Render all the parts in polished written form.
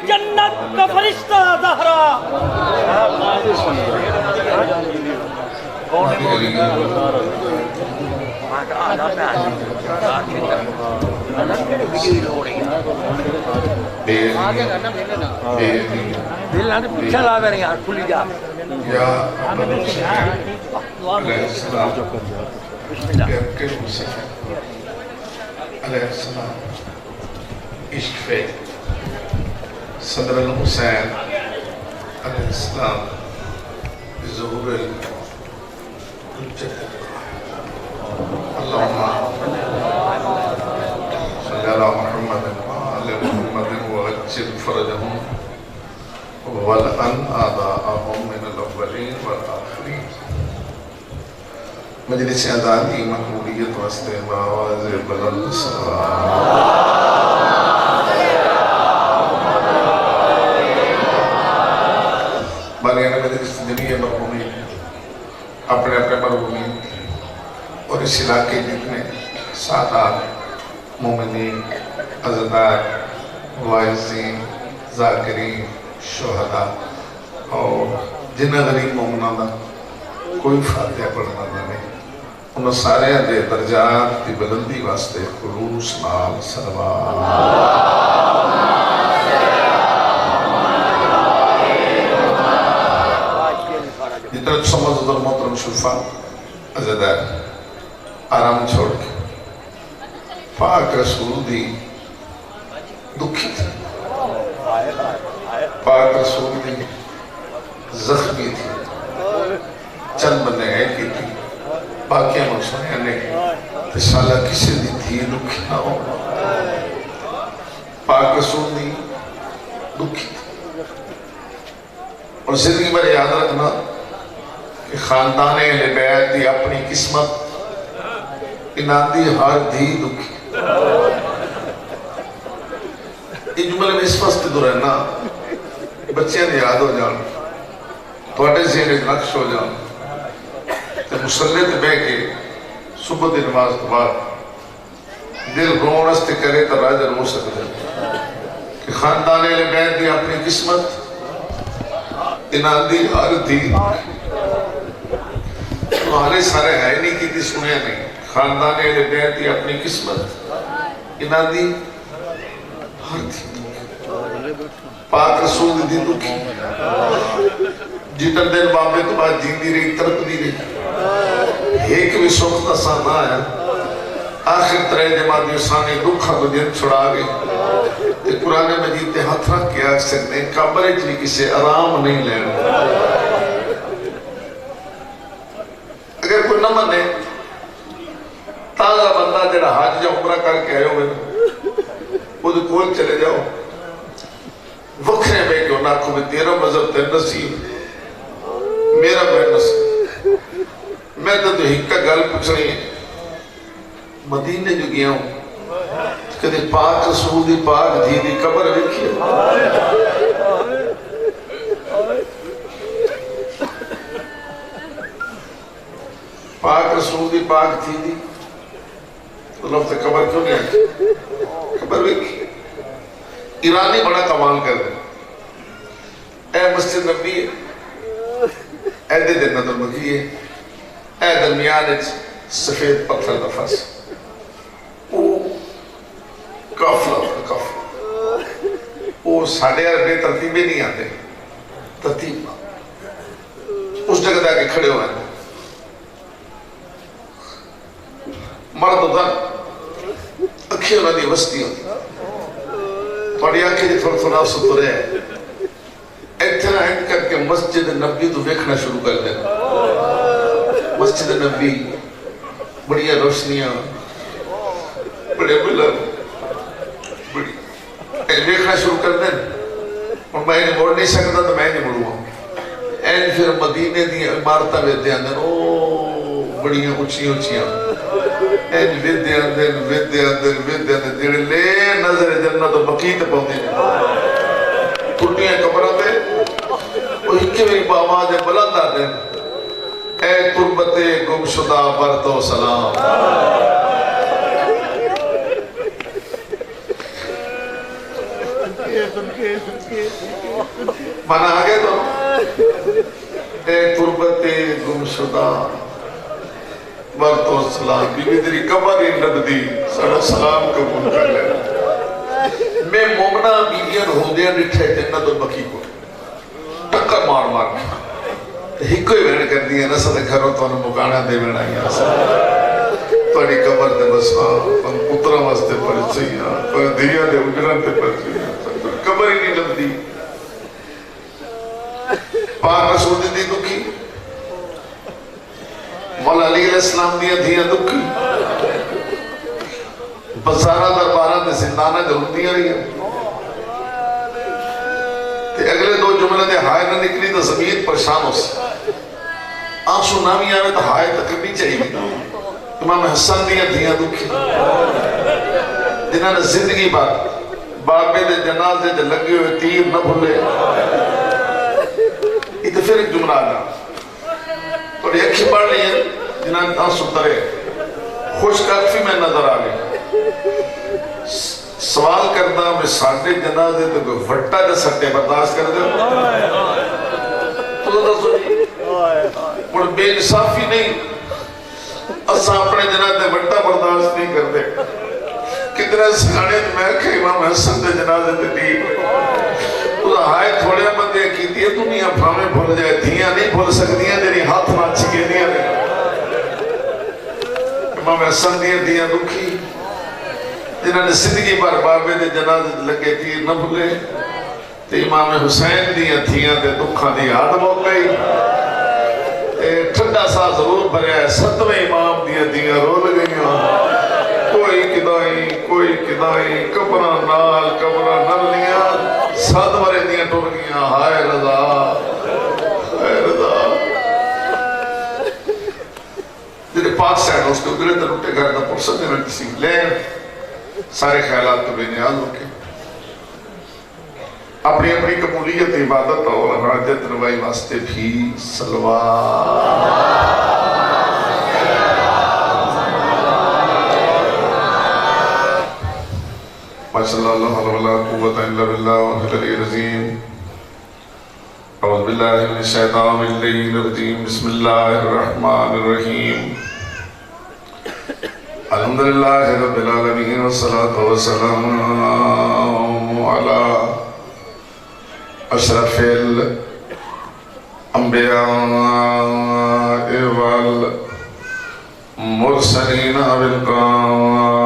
جنت کا فرشتہ زہرا پیچھے لا رہے ہیں کھلی جا علیہ السلام عشق فے صدر الحسین علیہ السلام ظہور الحجت اللہم صلی اللہ محمد وآل محمد وعجل فرجہم والعن آداءہم من الاولین والآخرین مجلس ادانی محمولیت واسطے باواز بلند باریان مجلس جنیہ مرحومین اپنے اپنے مرحومین اور اس علاقے جتنے سادات مومنین عزدار وائزین ذاکرین شہداء اور جنہ غریب مومنانہ کوئی فاتحہ پڑھنا نہیں انہوں سارے دے درجات دی بلندی واسطے خلوص نال صلوات جتنے سمجھ در محترم شفا عزدار آرام چھوڑ کے پاک رسول دی دکھی تھی پاک رسول دی زخمی تھی چند بندے ہیں کی تھی باقیہ مقصولیاں نے رسالہ کسی دی تھی دکھی نہ ہو پاک رسول دی دکھی تھی اور زندگی پر یاد رکھنا کہ خاندان اہل بیت دی اپنی قسمت انہاں دی ہر دھی دکھی یہ جملے میں اس وقت دور ہے نا بچیاں دی یاد ہو جان توڑے ذہن ایک نقش ہو جان تے مسلح تے بے کے صبح دی نماز تو بعد دل رونس تے کرے تا راجہ رو سکتے کہ خاندان اہل بیت دی اپنی قسمت انہاں دی ہر دھی تمہارے سارے ہے نہیں کی تھی سنیا نہیں خاندان اہل بیت دی اپنی قسمت انہاں دی ہر دھی پاک رسول دی دکھی جتن دن بابے تو بعد جیندی رہی ترک دی رہی ایک بھی سوکت آسان آیا آخر ترے جماعتی ثانی دکھا کو جن چھڑا گئے کہ قرآن مجید تے ہاتھ رکھ کے آگ سکتے ہیں قبر اچلی کسے آرام نہیں لینا اگر کوئی نہ منے تازہ بندہ جڑا حج یا عمرہ کر کے آئے ہوئے وہ دے کول چلے جاؤ وکھرے بے کہ انہاں کو بھی تیرا مذہب تے نصیب میرا بے نصیب میں تو ہکا گل پچھنی ہے مدینے جو گیا ہوں کدھے پاک رسول دی پاک دھی دی قبر ویکھی پاک رسول دی پاک دھی دی تو لفظ قبر کیوں نہیں آئی قبر ویکھی ایرانی بڑا کمال کر دے اے مسجد نبی ہے اے دے دن نظر مکی ہے اے درمیان سفید پتھر دفاس او کافلہ او ساڑھے عربے ترتیبیں نہیں آتے ترتیب اس جگہ دے کے کھڑے ہوئے ہیں مرد دن اکھی انہوں نے وسطی ہوتی پڑی آنکھیں جی تھوڑا سترے ہیں اتنا ہنڈ کر کے مسجد نبی تو دیکھنا شروع کر دیں مسجد نبی بڑی روشنیاں بڑے بلر بڑی دیکھنا شروع کر دیں اور میں نے موڑ نہیں سکتا تو میں نہیں مڑوں این پھر مدینے دی عمارتہ ویدے اندر او بڑیاں اچھیاں این ویدے اندر جڑے لے نظر جنت و بقیت پہنچے ٹوٹیاں قبروں تے وہ ہکے میری آواز بلند آتے اے تربت گمشدہ پر تو سلام من آگے تو اے تربت گمشدہ برتو سلام بی بی تیری قبر نبدی سڑا سلام قبول کر لے میں مومنہ بیویاں ہوندیاں نٹھے جنت البقی کو ٹکر مار مار ہی کوئی وین کر دیا نا سدھے گھروں تو انہوں مکانا دے وین آئی آسا توڑی قبر دے بسا پن پترہ واسطے پرچیاں پن دیا دے اجران تے پرچیاں قبر ہی نہیں لبدی پاک رسول دی دکھی مولا علی علیہ السلام دیا دیا دکھی بزارہ دربارہ دے زندانہ دے رندیاں رہی ہیں تے اگلے دو جملے دے ہائے نہ نکلی تو زمین پریشان ہو سکتا آنسو نامی آوے تو ہائے تک نہیں چاہیے امام حسن دیا دیا دکھی جنہاں نے زندگی بابے دے جنازے دے لگے ہوئے تیر نہ بھولے یہ تو پھر ایک جملہ آگا اور ایک ہی پڑھ لئے جنہاں نے آنسو ترے خوش کافی میں نظر آگے سوال کرتا میں ساڑھے جنازے تو کوئی وٹا جا سکتے برداشت کر دے تو سنی اور بے انصافی نہیں اسا اپنے جنازے وٹا برداشت نہیں کر دے کتنے سکھانے میں کہ امام حسن دے جنازے تے دی تو ہائے تھوڑے بندے کی دیئے دنیا بھامے بھول جائے دھیاں نہیں بھول سکتیاں جنہی ہاتھ نہ چھکے دیا نہیں امام حسن دیا دکھی جنہاں نے زندگی بار بابے دے جنازے لگے تیر نہ بھولے تے امام حسین دیا تے دکھاں دی یاد موت گئی ٹھنڈا سا ضرور بھریا ہے ستویں امام دیا رول گئیاں کوئی کدائی قبرہ نال قبرہ نرلیاں ساتھ مرے دیا ٹور گیاں ہائے رضا جنہیں پاک سائن اس کے گلے در اٹھے گھر دا پرسد دینا کسی لے سارے خیالات کو بے نیاز ہو کے اپنی قبولیت عبادت اور حاجت روائی واسطے بھی سلوات ماشاء اللہ لا قوة الا باللہ وحد العلی العظیم اعوذ باللہ من الشیطان الرجیم بسم اللہ الرحمن الرحیم الحمدللہ رب العالمین والصلاة والسلام علی اشرف الانبیاء والمرسلین بالقاسم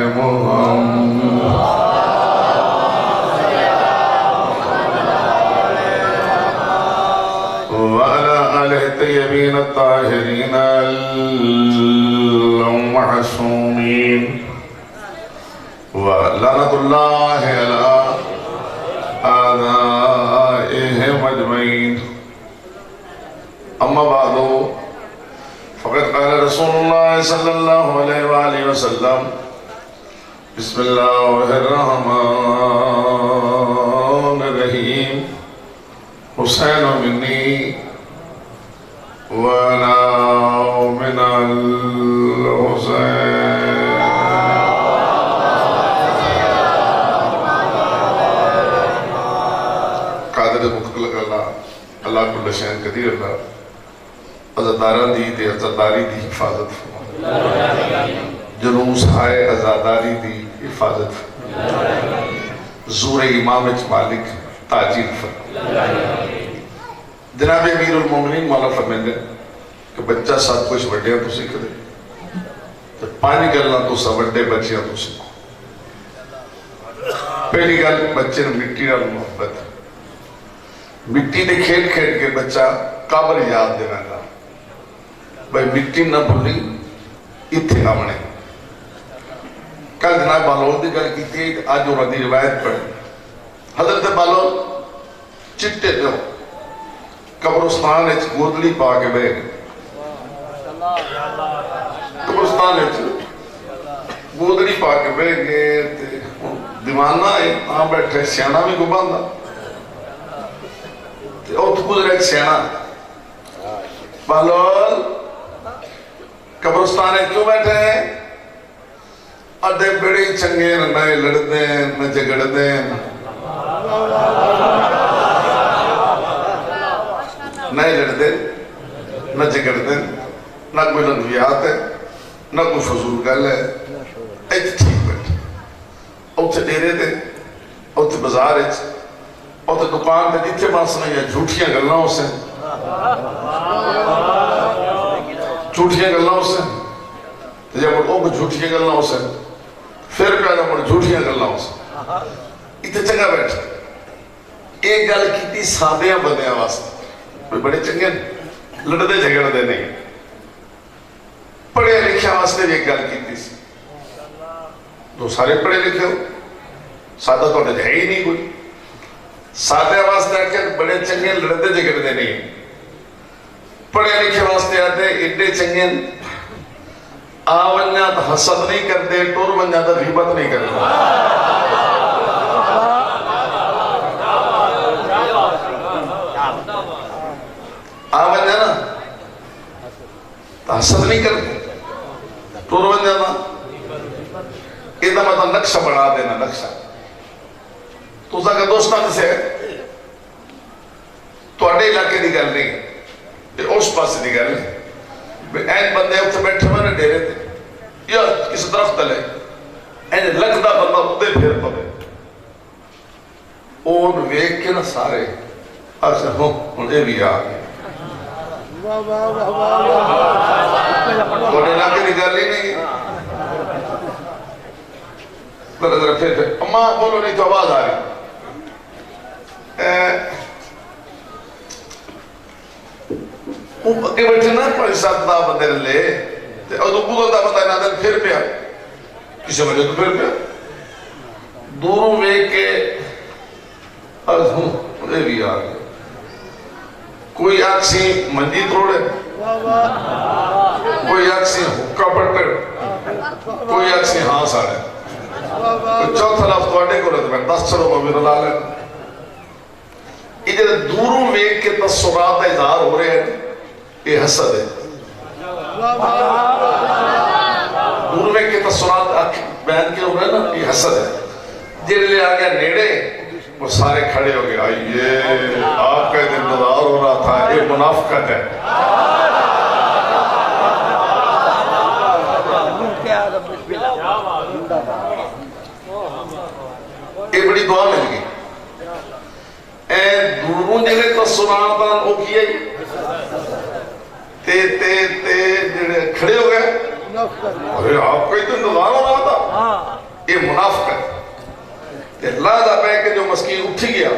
محمد وعلى آله الطيبين الطاهرين المعصومين ولعنة الله على أعدائهم أجمعين أما بعد فقد قال رسول الله صلى الله عليه وآله وسلم بسم الله الرحمن الرحيم حسين مني وأنا من الحسين قادر مطلق اللہ کل شین قدیر اللہ عزاداران دی تے عزاداری دی حفاظت فرما جلوس ہائے عزاداری دی حفاظت فرما زور امام مالک تاجیل فرما جناب امیر المومنین مولا فرمیندے کہ بچہ ساتھ کچھ وڈیاں تو سکھ دے تو پانی گلنا تو سا وڈے بچیاں تو سکھو پہلی گل بچے نے مٹی نال محبت مٹی نے کھیل کھیل کے بچہ قابل یاد دینا گا بھائی مٹی نہ بھولی اتھے آمنے کل جناب بالول دی گل کی تھی آج جو ردی روایت پڑھ حضرت بالول چٹے دو قبرستان ایچ گودلی پا کے بے قبرستان ایچ گودلی پا کے بے گئے دیوانہ ہے آن بیٹھے سیانہ بھی کو باندھا اور تو گزرے ایک سیانہ بالول قبرستان ہے کیوں بیٹھے ہیں اڈے بڑے چنگے نہ لڑتے ہیں نہ جگڑتے ہیں نہ لڑتے نہ جگڑتے نہ کوئی لغویات ہے نہ کوئی فضول گل ہے ایتھے ٹھیک بیٹھے اوتھے ڈیرے تے اوتھے بازار وچ اوتھے دکان تے جتھے باسنا یا جھوٹیاں گلاں ہو سن جھوٹیاں گلاں ہو سن تے جب وہ جھوٹیاں گلاں ہو سن پھر پیدا مڑ جھوٹیاں گلاں ہو سن اتنے چنگا بیٹھا ایک گل کیتی سادیاں بندیاں واسطے کوئی بڑے چنگے لڑتے جھگڑتے نہیں پڑھے لکھے واسطے بھی ایک گل کیتی سی تو سارے پڑھے لکھے ہو سادہ تو ہے ہی نہیں کوئی سادے واسطے آکے بڑے چنگے لڑتے جھگڑتے نہیں پڑھے لکھے واسطے آتے ایڈے چنگے آونیاں تو حسد نہیں کرتے ٹور ونیاں تو غیبت نہیں کرتے آون جانا تو حسد نہیں کرتے ٹور بن جانا ادھا مطلب نقشہ بڑھا دینا نقشہ تو اس کا دوستان سے تو اڈے علاقے دی گل نہیں اس پاس دی گل نہیں این بندے اتنے بیٹھے میں نے ڈیرے تھے یا کس طرف تلے این لگتا بندہ ادھے پھر پڑے اون ویک کے نا سارے اچھا ہوں اے بھی آگئے توڑے علاقے دی گل ہی نہیں ذرا پھر اماں بولو نہیں تو آواز آ رہی اگے بیٹھے نا پڑھ ساتھ دا بندے لے اور تو بودل دا بندہ نادر پھر پیا کسی وجہ تو پھر پیا دوروں ویک کے از ہوں اے بھی آگئے کوئی آکسی منجی توڑے کوئی آکسی حکا پڑھتے کوئی آکسی ہاں ساڑے کوئی چوتھا لفظ توڑے کو رہتے میں 10 چلو میں بھی رلا لیں ادھر دوروں ویک کے تصورات اظہار ہو رہے ہیں یہ حسد ہے دوروں ویک کے تصورات بیان کے ہو رہے ہیں نا یہ حسد ہے جن لے آگیا نیڑے وہ سارے کھڑے ہو گئے آئیے آپ کا انتظار ہو رہا تھا یہ منافقت ہے یہ بڑی دعا مل گئی اے دوروں جنہیں تو سناتا وہ کیا کھڑے ہو گئے ارے آپ کا انتظار ہو رہا تھا یہ منافقت اللہ دا پہ کہ جو مسکین اٹھی گیا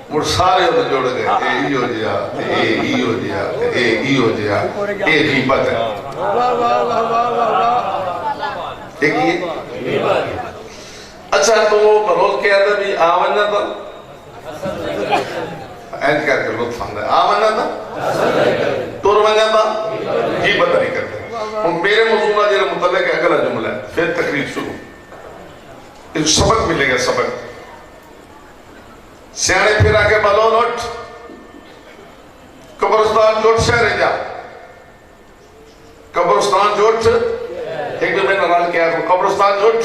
مڑ سارے انہیں جوڑ گئے اے ہی ہو جیا اے ہی ہو جیا اے ہی ہو جیا اے غیبت ہے ایک یہ اچھا تو وہ بروز کیا تھا بھی آمنہ تھا اینڈ کہہ کے لطف آندہ ہے آمنہ تھا تور منہ تھا غیبت نہیں کرتے میرے موضوعہ جیرے متعلق اگلا جملہ ہے پھر تقریب شروع ایک سبق ملے گا سبق سیانے پھر آکے بلون اٹھ قبرستان جوٹ شہر جا قبرستان جوٹ ایک دو میں نرال کیا کہ قبرستان جوٹ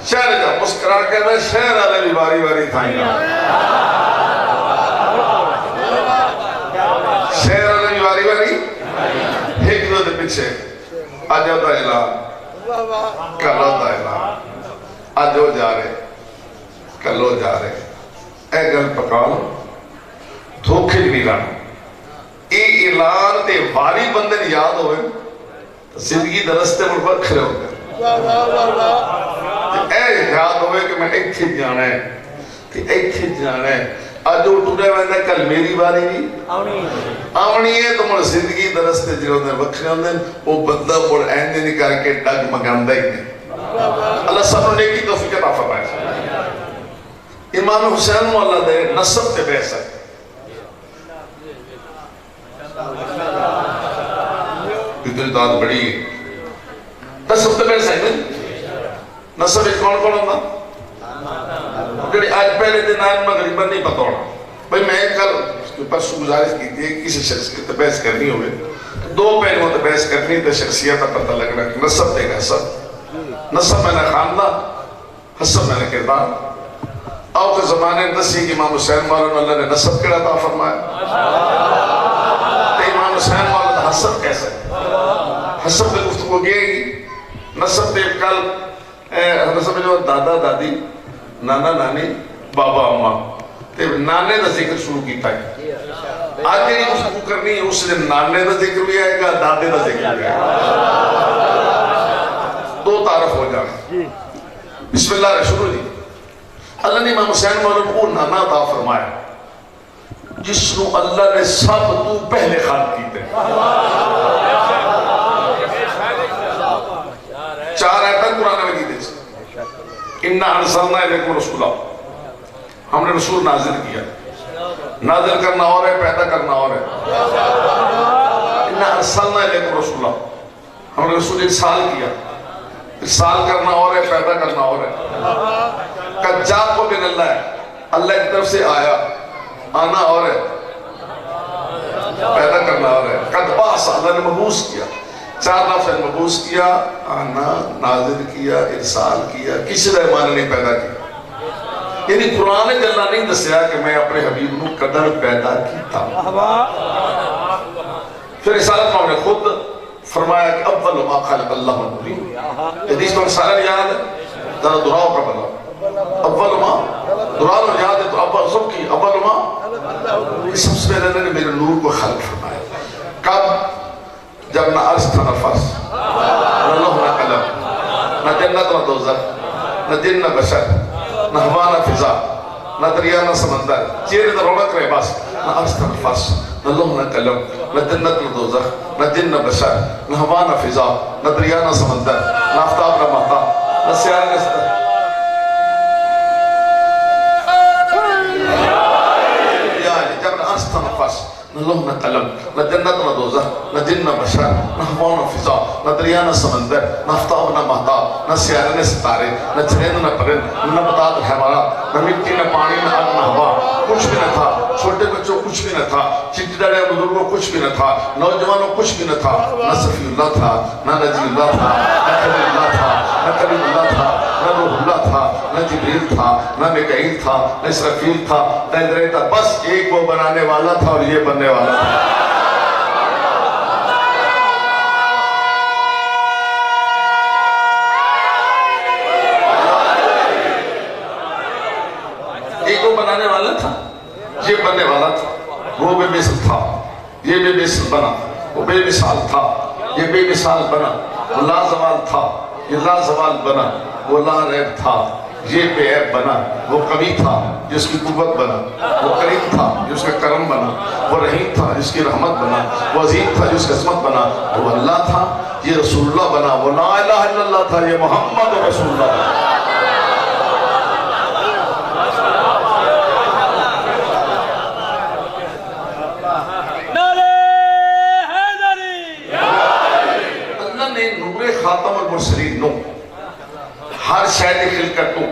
شہر جا مسکرا کے میں شہر آلے بھی باری باری تھائیں گا شہر آلے بھی باری باری ایک دو دے پیچھے آج ہوتا اعلان کل ہوتا اعلان آج ہو جا رہے کل ہو جا رہے اے گل پکال دھوکھے نہیں لانا اے اعلان تے واری بندن یاد ہوئے زندگی درستے ملبت کھلے ہو گئے اے یاد ہوئے کہ میں ایک تھی جانا ہے کہ ایک تھی جانا ہے آج جو ٹوڑے میں کل میری باری نہیں آونی ہے تو مجھے زندگی درستے جنہوں نے بکھنے ہوندے وہ بندہ پڑ اینڈے نہیں کر کے ڈگ مگاندہ ہی نہیں اللہ سب نے کی توفیق عطا فرمائے امام حسین مولا دے نصب تے بحث ہے اتنی داد بڑی ہے نصب تے بحث ہے نصب ایک کون کون ہوتا کہ آج پہلے دن آئین میں غریبہ نہیں پتا ہونا بھئی میں کل پرسو گزارش کی تھی کسی شخص کی بحث کرنی ہوئے دو پہلوں تے بحث کرنی تے شخصیت پتہ لگنا کہ نصب تے گا سب نسب میں نے خاندان، حسب میں نے کردار. آؤ کے زمانے دسی کہ امام حسین مولا اللہ نے نسب کڑا عطا فرمایا. تو امام حسین مولا دا حسب کیسے؟ حسب دے گفتگو گئے گی. نسب دے کل نسب جو دادا دادی، نانا نانی، بابا اماں. تے نانے دا ذکر شروع کیتا ہے. آج جی گفتگو کرنی ہے اس دن نانے دا ذکر بھی آئے گا، دادے دا ذکر بھی آئے گا. دو تعارف ہو جائے. بسم اللہ شروع جی. اللہ نے امام حسین مولا کو نانا عطا فرمایا جس نو اللہ نے سب تو پہلے خلق کیتے. 4 آیتیں قرآن مجید ہے. اِنَّا أَرْسَلْنَا إِلَيْكُمْ رَسُولًا، ہم نے رسول نازل کیا. نازل کرنا اور ہے، پیدا کرنا اور ہے. اِنَّا أَرْسَلْنَا إِلَيْكُمْ رَسُولًا، ہم نے رسول ارسال کیا. ارسال کرنا اور ہے، پیدا کرنا اور ہے. قد جاءکم من اللہ، اللہ کی طرف سے آیا، آنا اور ہے، پیدا کرنا اور ہے. قد بعث، اللہ نے مبعوث کیا. 4 لفظ نے مبعوث کیا، آنا، نازل کیا، ارسال کیا. کسی طرح معنی نہیں پیدا کیا. یعنی قرآن اللہ نہیں دسیا کہ میں اپنے حبیب نو قدر پیدا کیتا. پھر رسالت میں نے خود فرمایا کہ اول ما خلق اللہ نوری. حدیث تو سارا یاد ہے، ذرا دہراؤ کا بلا. اول ما دہراؤ یاد ہے تو اول سب کی اول ما سب سے پہلے نے میرے نور کو خلق فرمایا. کب؟ جب نہ عرش تھا نہ فرش، نہ لوح نہ قلم، نہ جنت نہ دوزخ، نہ جن نہ بشر، نہ ہوا نہ فضا، نہ دریا نہ سمندر. چہرے تو رونق رہے بس. نہ عرش تھا نہ فرش، نہ لوح نہ قلم، نہ جنت نہ دوزخ، نہ جن نہ بشر، نہ ہوا نہ فضا، نہ دریا نہ سمندر، نہ آفتاب نہ مہتاب، نہ سیارے نہ ستارے. جب نہ عرش تھا نہ فرش، نہ لوح نہ قلم، نہ جنت نہ دوزخ، نہ جن نہ بشر، نہ ہوا نہ فضا، نہ دریا نہ سمندر، نہ آفتاب نہ مہتاب، نہ سیارے نہ ستارے، نہ چرند نہ پرند، نہ نباتات نہ حیوانات، نہ مٹی نہ پانی نہ آگ نہ ہوا، کچھ بھی نہ تھا. چھوٹے بچوں کچھ بھی نہ تھا، چٹی داڑے بزرگوں کچھ بھی نہ تھا، نوجوانوں کچھ بھی نہ تھا. نہ صفی اللہ تھا، نہ نجی اللہ تھا، نہ خلیل اللہ تھا، نہ کلیم اللہ تھا، نہ روح اللہ تھا، نہ جبریل تھا، نہ میکائیل تھا، نہ اسرافیل تھا، نہ ادریل تھا. بس ایک وہ بنانے والا تھا اور یہ بننے والا تھا. ایک وہ بنانے والا تھا، یہ بننے والا تھا. وہ بے مثل تھا، یہ بے مثل بنا. وہ بے مثال تھا، یہ بے مثال بنا. وہ لازوال تھا، یہ لازوال بنا. وہ لا ریب تھا، یہ بے عیب بنا. وہ قوی تھا، جس کی قوت بنا. وہ کریم تھا، جس کا کرم بنا. وہ رحیم تھا، جس کی رحمت بنا. وہ عظیم تھا، جس کی عظمت بنا. وہ اللہ تھا، یہ رسول اللہ بنا. وہ لا الہ الا اللہ تھا، یہ محمد رسول اللہ بنا. خاتم المرسلین نو ہر شاید خلقت نو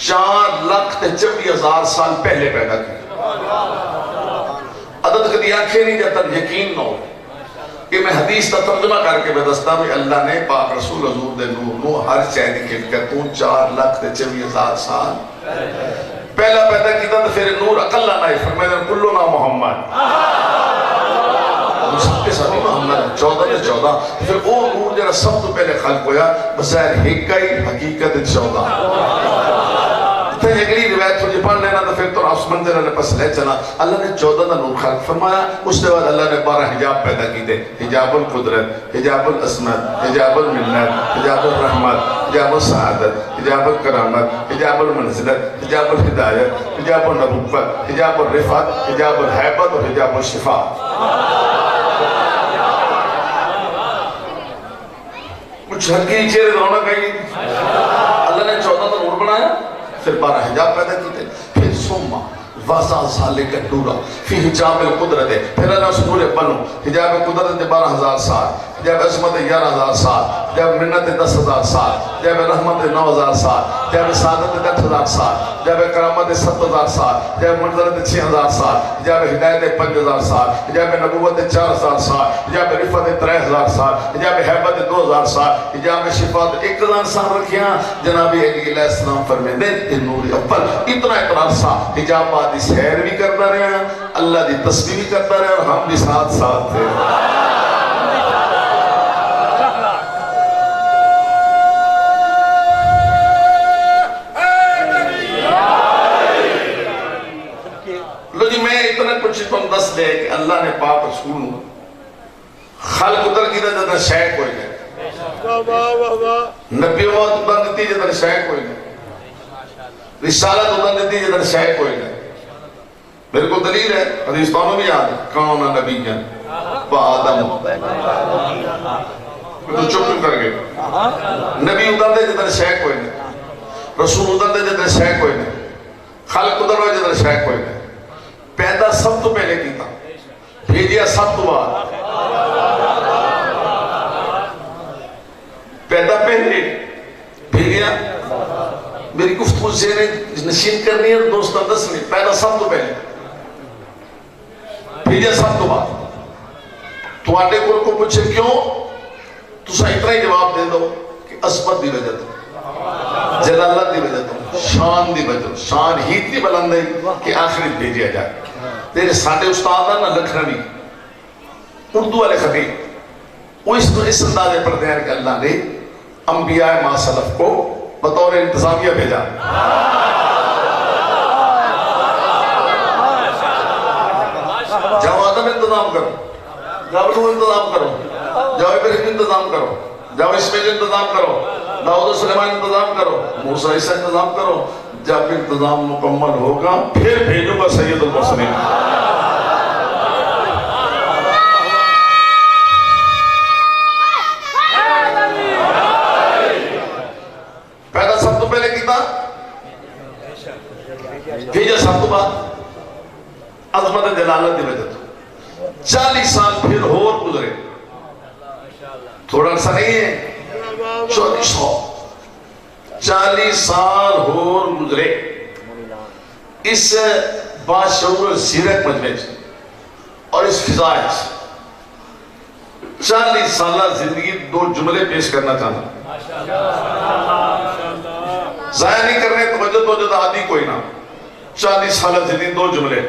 4,24,000 سال پہلے پیدا کیا. عدد کدی آنکھیں نہیں جاتا یقین نہ ہو کہ میں حدیث کا ترجمہ کر کے بدستا میں اللہ نے پاک رسول حضور دے نور نو ہر شاید خلقت نو 4,24,000 سال پہلا پیدا کیتا. تو پھر نور اقلہ نہ فرمائے کلو نا محمد، سب کے ساتھ محمد 14 سے 14. پھر وہ نور جرا سب تو پہلے خلق ہویا بظاہر حقائی حقیقت 14. پھر اگلی روایت تجھے پڑھ لینا تو پھر تو آپ منظر نے پس لے چلا. اللہ نے 14 کا نور خلق فرمایا. اس کے بعد اللہ نے 12 حجاب پیدا کی دے. حجاب القدرت، حجاب العصمت، حجاب المنت، حجاب الرحمت، حجاب السعادت، حجاب الکرامت، حجاب المنزلت، حجاب الہدایت، حجاب النبوت، حجاب الرفعت، حجاب الحیبت اور حجاب الشفاء. کچھ ہلکی چہرے رونا کہیں. اللہ نے 14 کا نور بنایا، پھر 12 حجاب پیدا کیتے. پھر سوما وَذَا ذَلِكَ النُّورَ فِي حجاب القدرت. پھر اللہ اس نور بنو حجاب قدرت 12,000 سال. جب عظمت 11,000 سال، جب منت 10,000 سال، جب رحمت 9,000 سال، جب سعادت 10,000 سال، جب کرامت 7,000 سال، جب منزلت 6,000 سال، جب ہدایت 5,000 سال، جب نبوت 4,000 سال، جب رفت 3,000 سال، جب حیبت 2,000 سال، جب شفات 1,000 سال رکھیاں. جناب علی علیہ السلام فرمیندے نور اول اتنا عرصہ حجابات دی سیر بھی کرتا رہا، اللہ دی تسبیح بھی کرتا رہا، اور ہم بھی ساتھ ساتھ تھے. لو جی میں اتنا کچھ تم دس دے کہ اللہ نے پاک رسول خلق ادھر کی جدر شیخ ہوئی گئے، نبیوات ادھر دیتی جدر شیخ ہوئی گئے، رسالت ادھر دیتی جدر شیخ ہوئی گئے. میرے کو دلیل ہے، حدیث پانوں بھی یاد ہے، کون نبی جن با آدم تو چپ کیوں کر گئے. نبی ادھر دے جدر شیخ ہوئی گئے، رسول ادھر دے جدر شیخ ہوئی گئے، خلق ادھر ہوئی جدر شیخ ہوئی گئے. پیدا سب تو پہلے کیتا، بھیجیا سب تو بعد. پیدا پہلے بھیجیا، میری گفتگو زیر نشین کرنی ہے دوستان دس نہیں. پیدا سب تو پہلے، بھیجیا سب تو بعد. تو آٹے کو پوچھے کیوں، تو سا اتنا ہی جواب دے دو کہ عظمت دی وجہ تو، جلالت دی وجہ تو، شان دی وجہ تو. شان ہی اتنی بلند ہے کہ آخرت بھیجیا جائے. تیرے ساڑھے استاد ہیں نا لکھنوی اردو والے خطیب، وہ اس اندازے پر دیں کہ اللہ نے انبیاء ما سلف کو بطور انتظامیہ بھیجا. جاؤ آدم انتظام کرو، جاؤ نوح انتظام کرو، جاؤ ابراہیم انتظام کرو، جاؤ اسماعیل انتظام کرو، داؤد و سلیمان انتظام کرو، موسیٰ عیسیٰ انتظام کرو. جب انتظام مکمل ہوگا پھر بھیجوں گا سید المرسلین. پیدا سب تو پہلے کیتا، بھیجا سب تو بعد. عظمت جلالت دی وجہ تو 40 سال پھر اور گزرے، تھوڑا سا نہیں ہے، 40 سال اور گزرے اس باشعور زیرک مجمع اور اس فضا. 40 سالہ زندگی دو جملے پیش کرنا چاہتا، ضائع نہیں کرنے توجہ عادی کوئی نہ. 40 سالہ زندگی دو جملے.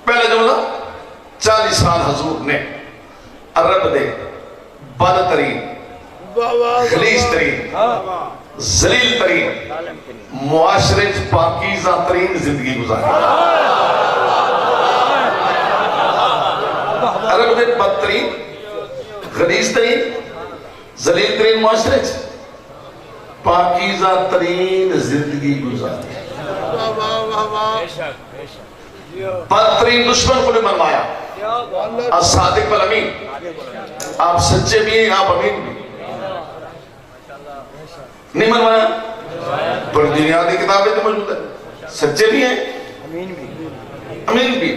پہلا جملہ 40 سال حضور نے عرب دے بد ترین، خلیص ترین، ذلیل ترین، معاشرے پاکیزہ ترین زندگی گزاری. عرب دے بد ترین، خلیص ترین، ذلیل ترین معاشرے پاکیزہ ترین زندگی گزاری. بدترین دشمن کو نے منوایا، الصادق والامین. آپ سچے بھی ہیں، آپ امین بھی. نہیں منوایا، بڑی دنیادی کتابیں تو موجود ہے، سچے بھی ہیں امین بھی.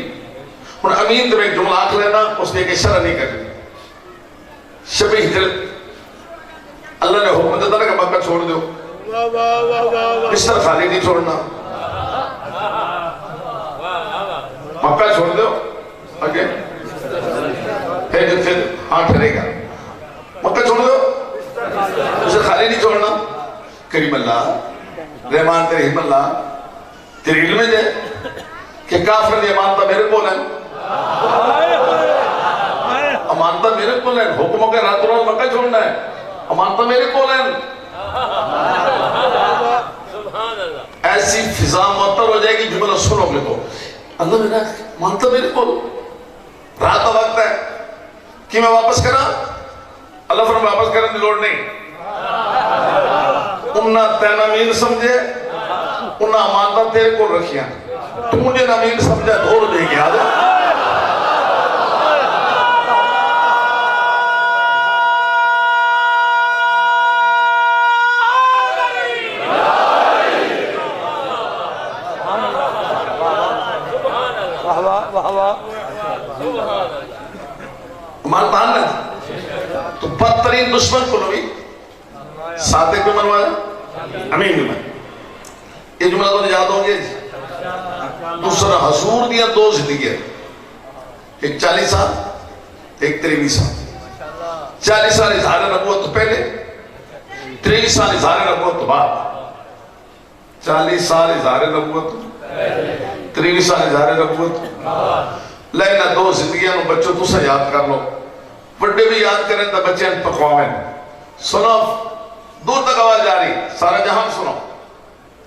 اور امین تو ایک جملہ آکھ لینا، اس نے ایک اشارہ نہیں کرنی. شب ہجرت اللہ نے حکم دیتا نا کہ مکہ چھوڑ دو، بستر خالی نہیں چھوڑنا، مکہ چھوڑ دو. آگے پھر ہاں ٹھہرے گا، مکہ چھوڑ دو، اسے خالی نہیں چھوڑنا. کریم اللہ رحمان رحیم اللہ تیرے علم ہے کہ کافر نے امانتہ میرے کو لیں، امانتہ میرے کو لیں. حکموں کے رات روز مکہ چھوڑنا ہے، امانتہ میرے کو لیں. ایسی فضا معطر ہو جائے گی جملہ سنو گے تو اللہ میرا مانتا میرے کو رات وقت ہے کہ میں واپس کرا. اللہ فرم واپس کرنے کی لوڑ نہیں. انہاں تین امین سمجھے، انہاں مانتا تیرے کو رکھیا، تو مجھے امین سمجھا دھوڑ دے گیا. مانتا ہے تو بدترین دشمن کو نبی صادق بھی منوایا امین بھی منوایا. یہ جملہ تو یاد ہوں گے. دوسرا حضور دیا دو زندگیاں, ایک 40 سال ایک 23 سال. 40 سال اظہار نبوت تو پہلے, 23 سال اظہار نبوت تو بعد. 40 سال اظہار نبوت 23 سال اظہار نبوت. لینا دو زندگیاں نو بچوں تو سا یاد کر لو, بڑے بھی یاد کریں تا بچے ان پکواویں. سنو دور تک آواز جاری, سارا جہاں سنو.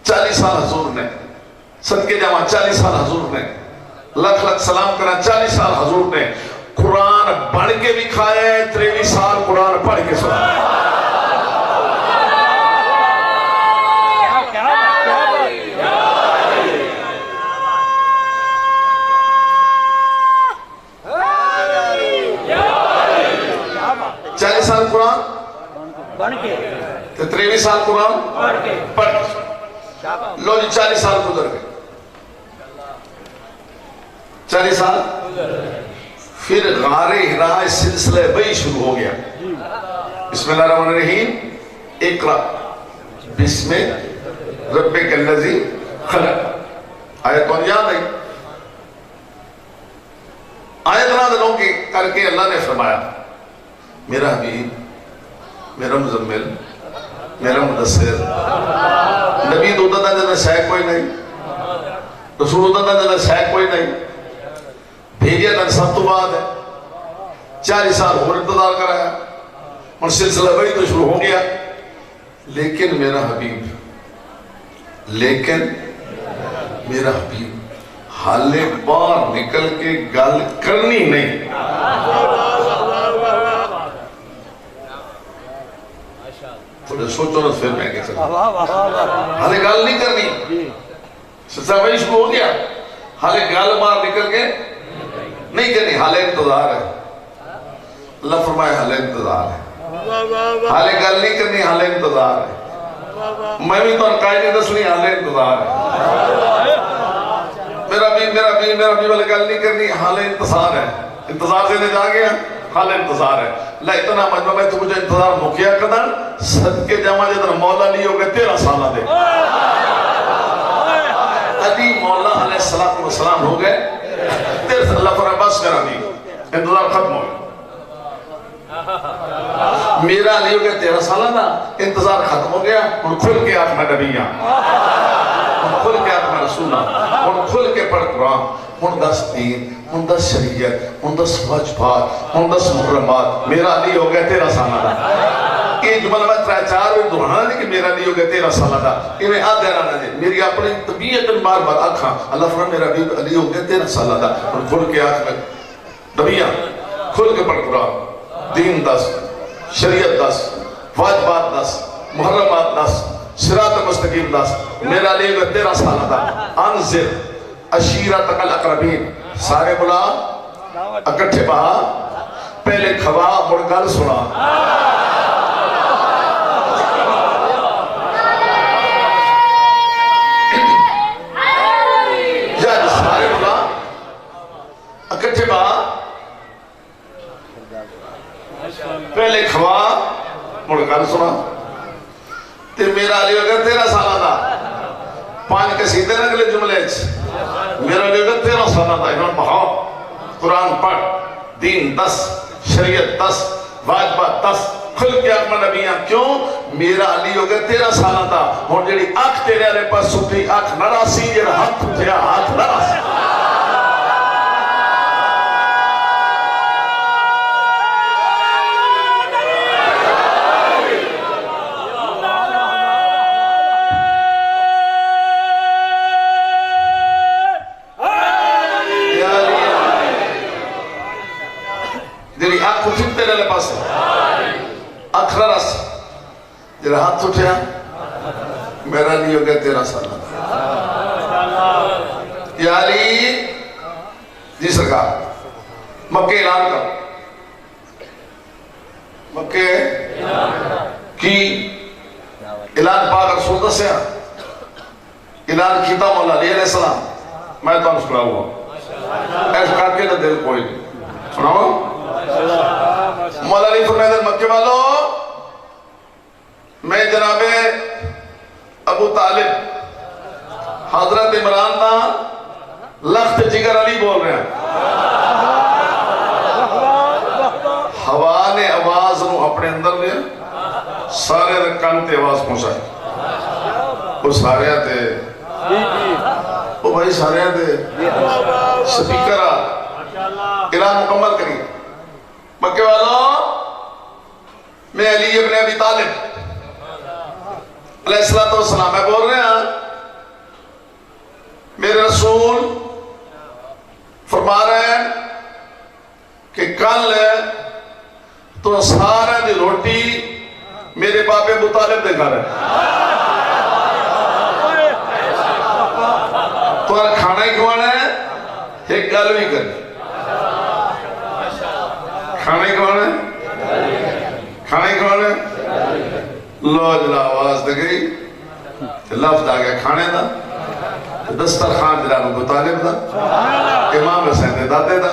40 سال حضور نے صدقے جامع, 40 سال حضور نے لکھ لکھ سلام کرنا. 40 سال حضور نے قرآن پڑھ کے بھی کھائے, 23 سال قرآن پڑھ کے سنا. 40 سال قرآن بن کے 23 سال قرآن پڑھ. لو جی 40 سال گزر گئے. 40 سال پھر غار حرا سلسلہ بئی شروع ہو گیا. بسم اللہ الرحمن الرحیم, اقرا بسم ربک الذی خلق. آیت کون یاد آئی؟ آیت نازل کی کر کے اللہ نے فرمایا میرا حبیب, میرا مزمل, میرا مدثر. نبی دوتا دا جنہ شاہ کوئی نہیں, رسول دوتا دا جنہ شاہ کوئی نہیں. بھیجیا تن سب تو بعد ہے. 40 سال اور انتظار کرایا, اور سلسلہ بھائی تو شروع ہو گیا. لیکن میرا حبیب حالے باہر نکل کے گل کرنی نہیں. تھوڑے سوچو نا پھر میں کہہ سکتا حالے گل نہیں کرنی. سلسلہ بھائی شروع ہو گیا, حالے گل باہر نکل کے نہیں کرنی, حالے انتظار ہے. اللہ فرمائے حالے انتظار ہے. حالے گل نہیں کرنی, حالے انتظار ہے. میں بھی تو قائدی دسنی, حالے انتظار ہے. میرا بھی والے گل نہیں کرنی, حالے انتظار ہے. انتظار سے جا گیا, حالے انتظار ہے. اللہ اتنا مجمع میں تو مجھے انتظار مکیا کردن صدقے جامع جدر مولا لی ہو گئے 13 سالہ دے. علی مولا علیہ السلام ہو گئے 13 سال. اللہ فرمائے بس میرا بھی انتظار ختم ہو گیا. میرا علی ہو گیا 13 سالہ نا, انتظار ختم ہو گیا. ان کھل کے آنکھ میں نبیاں, ان کھل کے آنکھ میں رسولہ, ان کھل کے پڑھ قرآن. ان 10 دین, ان 10 شریعت, ان 10 واجبات, ان 10 محرمات. میرا علی ہو گیا 13 سالہ نا. یہ جملہ میں 3-4 بھی دہرانا نہیں کہ میرا علی ہو گیا 13 سالہ نا. یہ میں آدھ دینا نہیں, میری اپنی طبیعت بار بار آنکھاں. اللہ فرمائے میرا علی ہو گیا 13 سالہ نا. ان کھل کے آنکھ میں نبیاں, کھل کے پڑھ قرآن. دین 10, شریعت 10, واجبات 10, محرمات 10, صراط مستقیم 10. میرا علی ہو گیا 13 سالہ نا. انذر عشیرتک الاقربین. سارے بلا, اکٹھے بہا, پہلے کھوا, مڑ گل سنا. سارے بلا, اکٹھے بہا, پہلے کھوا, مڑ گل سنا. تے میرا علی ہو گیا 13 سالہ دا. 5 قصیدے نہ اگلے جملے چ. میرا علی ہو گیا 13 سالہ دا. انہوں نے بہاؤ, قرآن پڑھ, دین 10, شریعت 10, واجبات 10, کھل کے آنکھ میں نبیاں. کیوں؟ میرا علی ہو گیا 13 سالہ دا. اور جڑی آنکھ تیرے علی پاس سٹھی, آنکھ نہ راسی, جڑا ہاتھ اٹھیا ہاتھ نہ راسی. ہاتھ اٹھیا, میرا علی ہو گیا 13 سالہ. یا علی جی سرکار, مکہ اعلان کر. مکہ کی اعلان پاک رسول دسیا, اعلان کیتا مولا علی علیہ السلام. میں تو سنا ہوا ایسا کر کے نہ دل کوئی نہیں سناؤ. مولا علی فرمائے مکے والوں، میں جناب ابو طالب حضرت عمران دا لخت جگر علی بول رہے ہیں. ہوا نے آواز نو اپنے اندر لیا، سارے کن تے آواز پہنچائی. وہ سارے تے وہ بھائی سارے تے سپیکر اعلان مکمل کری. مکے والوں، میں علی ابن ابی طالب علیہ السلام میں بول رہے ہیں، میرے رسول فرما رہے ہیں کہ کل تو سارے دی روٹی میرے باپ ابو طالب دے گھر ہے. تو کھانا ہی کھوانا ہے، ایک گل بھی کرنی. کھانا ہی کھوانا ہے، کھانا ہی کھوانا ہے. لو جلا آواز دے گئی، لفظ آ گیا کھانے دا. دسترخوان جناب ابو طالب دا، امام حسین دے دادے دا.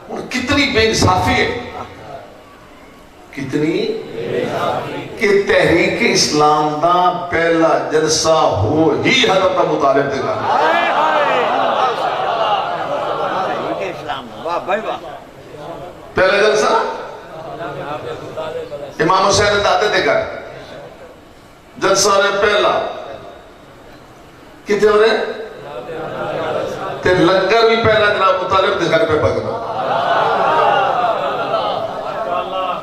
اور کتنی بے انصافی ہے، کتنی کہ تحریک اسلام دا پہلا جلسہ ہو ہی حضرت ابو طالب دے گا. پہلا جلسہ امام حسین دادے دے گا. جلسہ ہو رہے پہلا کتے ہو رہے تے لنگر بھی پہلا جناب ابو طالب دے گھر پہ پکنا.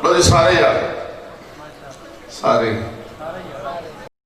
لو جی سارے یار سارے